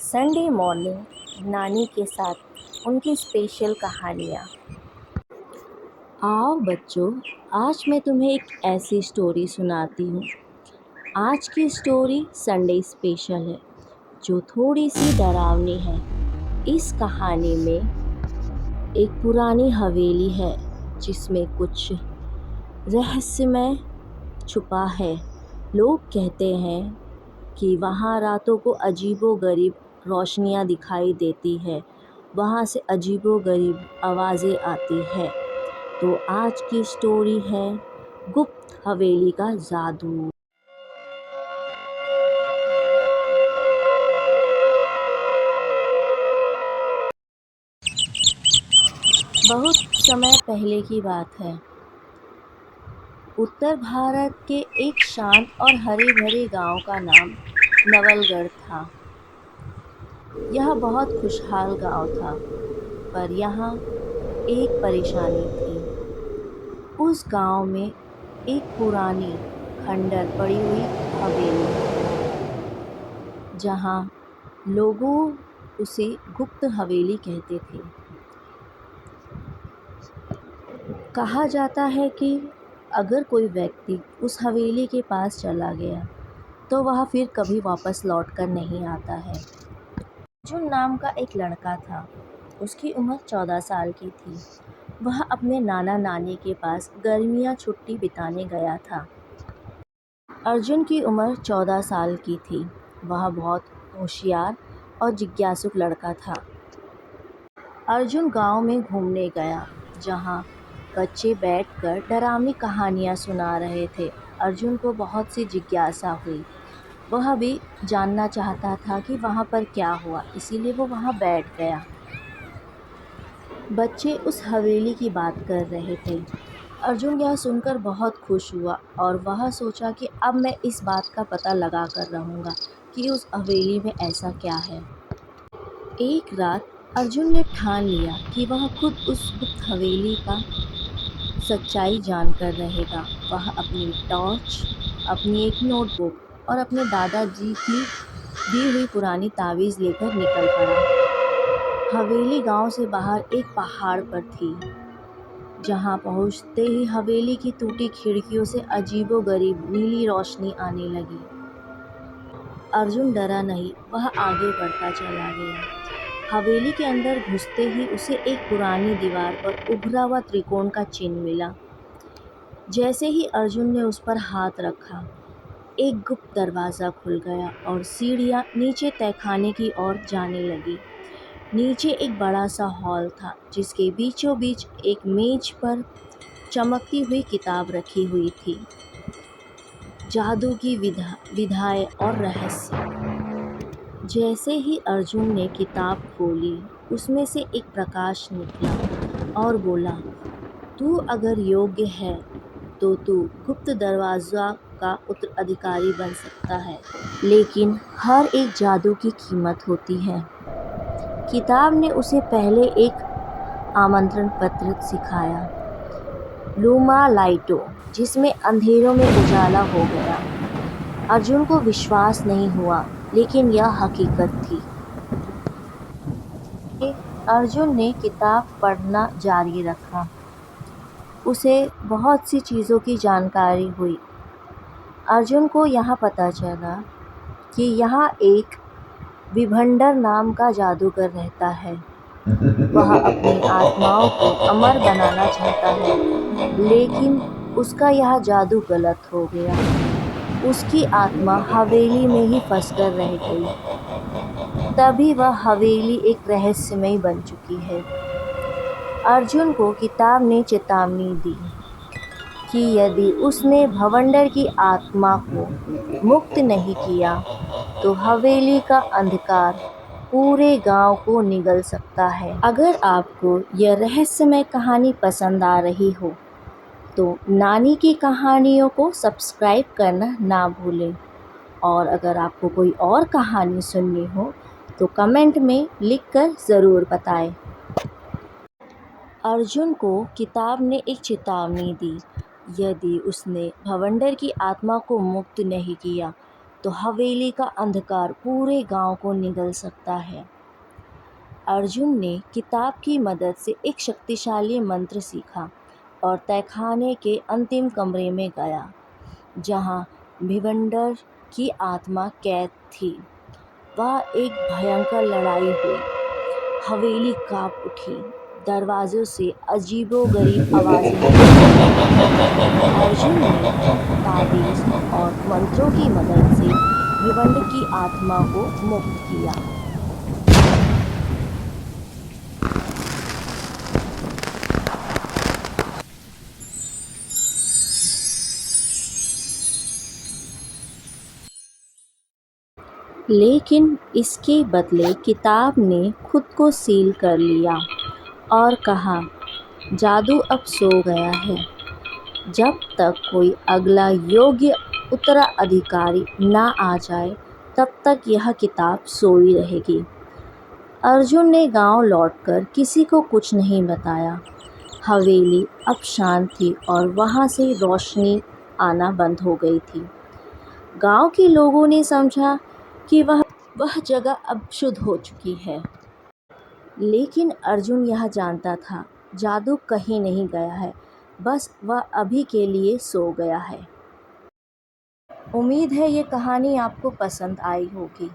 Sunday morning नानी के साथ उनकी स्पेशल कहानियाँ। आओ बच्चों, आज मैं तुम्हें एक ऐसी स्टोरी सुनाती हूँ। आज की स्टोरी संडे स्पेशल है, जो थोड़ी सी डरावनी है। इस कहानी में एक पुरानी हवेली है, जिसमें कुछ रहस्यमय छुपा है। लोग कहते हैं कि वहाँ रातों को अजीबोगरीब रोशनियाँ दिखाई देती है, वहाँ से अजीबोगरीब आवाज़ें आती है। तो आज की स्टोरी है गुप्त हवेली का जादू। बहुत समय पहले की बात है। उत्तर भारत के एक शांत और हरे भरे गांव का नाम नवलगढ़ था। यह बहुत खुशहाल गांव था, पर यहाँ एक परेशानी थी। उस गांव में एक पुरानी खंडर पड़ी हुई हवेली, जहाँ लोगों उसे गुप्त हवेली कहते थे। कहा जाता है कि अगर कोई व्यक्ति उस हवेली के पास चला गया तो वह फिर कभी वापस लौट कर नहीं आता है। अर्जुन नाम का एक लड़का था। उसकी उम्र 14 साल की थी। वह अपने नाना नानी के पास गर्मियाँ छुट्टी बिताने गया था। अर्जुन की उम्र 14 साल की थी। वह बहुत होशियार और जिज्ञासु लड़का था। अर्जुन गांव में घूमने गया, जहां बच्चे बैठकर डरावनी कहानियां सुना रहे थे। अर्जुन को बहुत सी जिज्ञासा हुई। वह भी जानना चाहता था कि वहां पर क्या हुआ, इसीलिए वो वहां बैठ गया। बच्चे उस हवेली की बात कर रहे थे। अर्जुन यह सुनकर बहुत खुश हुआ और वह सोचा कि अब मैं इस बात का पता लगा कर रहूँगा कि उस हवेली में ऐसा क्या है। एक रात अर्जुन ने ठान लिया कि वह खुद उस गुप्त हवेली का सच्चाई जानकर रहेगा। वह अपनी टॉर्च, अपनी एक नोटबुक और अपने दादाजी की दी हुई पुरानी तावीज़ लेकर निकल पड़ा। हवेली गांव से बाहर एक पहाड़ पर थी। जहां पहुंचते ही हवेली की टूटी खिड़कियों से अजीबोगरीब नीली रोशनी आने लगी। अर्जुन डरा नहीं, वह आगे बढ़ता चला गया। हवेली के अंदर घुसते ही उसे एक पुरानी दीवार पर उभरा हुआ त्रिकोण का चिन्ह मिला। जैसे ही अर्जुन ने उस पर हाथ रखा, एक गुप्त दरवाज़ा खुल गया और सीढ़ियाँ नीचे तहखाने की ओर जाने लगी। नीचे एक बड़ा सा हॉल था, जिसके बीचों बीच एक मेज पर चमकती हुई किताब रखी हुई थी। जादू की विधाएं और रहस्य। जैसे ही अर्जुन ने किताब खोली, उसमें से एक प्रकाश निकला और बोला, तू अगर योग्य है तो तू गुप्त दरवाज़ा का उत्तराधिकारी बन सकता है, लेकिन हर एक जादू की कीमत होती है। किताब ने उसे पहले एक आमंत्रण पत्र सिखाया, लूमा लाइटो, जिसमें अंधेरों में उजाला हो गया। अर्जुन को विश्वास नहीं हुआ, लेकिन यह हकीकत थी। अर्जुन ने किताब पढ़ना जारी रखा। उसे बहुत सी चीज़ों की जानकारी हुई। अर्जुन को यहाँ पता चला कि यहाँ एक विभंडर नाम का जादूगर रहता है। वह अपनी आत्माओं को अमर बनाना चाहता है, लेकिन उसका यह जादू गलत हो गया। उसकी आत्मा हवेली में ही फंसकर रह गई। तभी वह हवेली एक रहस्यमय बन चुकी है। अर्जुन को किताब ने चेतावनी दी कि यदि उसने भवंडर की आत्मा को मुक्त नहीं किया तो हवेली का अंधकार पूरे गांव को निगल सकता है। अगर आपको यह रहस्यमय कहानी पसंद आ रही हो तो नानी की कहानियों को सब्सक्राइब करना ना भूलें। और अगर आपको कोई और कहानी सुननी हो तो कमेंट में लिखकर ज़रूर बताएं। अर्जुन को किताब ने एक चेतावनी दी, यदि उसने भवंडर की आत्मा को मुक्त नहीं किया तो हवेली का अंधकार पूरे गांव को निगल सकता है। अर्जुन ने किताब की मदद से एक शक्तिशाली मंत्र सीखा और तहखाने के अंतिम कमरे में गया, जहां भिवंडर की आत्मा कैद थी। वह एक भयंकर लड़ाई हुई। हवेली कांप उठी, दरवाजों से अजीबोगरीब आवाजें निकली। अर्जुन ने ताबीज और मंत्रों की मदद से भिवंड की आत्मा को मुक्त किया। लेकिन इसके बदले किताब ने खुद को सील कर लिया और कहा, जादू अब सो गया है। जब तक कोई अगला योग्य उत्तराधिकारी ना आ जाए, तब तक यह किताब सोई रहेगी। अर्जुन ने गांव लौटकर किसी को कुछ नहीं बताया। हवेली अब शांत थी और वहां से रोशनी आना बंद हो गई थी। गांव के लोगों ने समझा कि वह जगह अब शुद्ध हो चुकी है। लेकिन अर्जुन यह जानता था, जादू कहीं नहीं गया है, बस वह अभी के लिए सो गया है। उम्मीद है ये कहानी आपको पसंद आई होगी।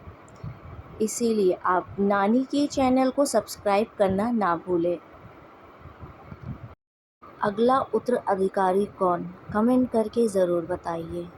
इसीलिए आप नानी के चैनल को सब्सक्राइब करना ना भूलें। अगला उत्तराधिकारी कौन, कमेंट करके ज़रूर बताइए।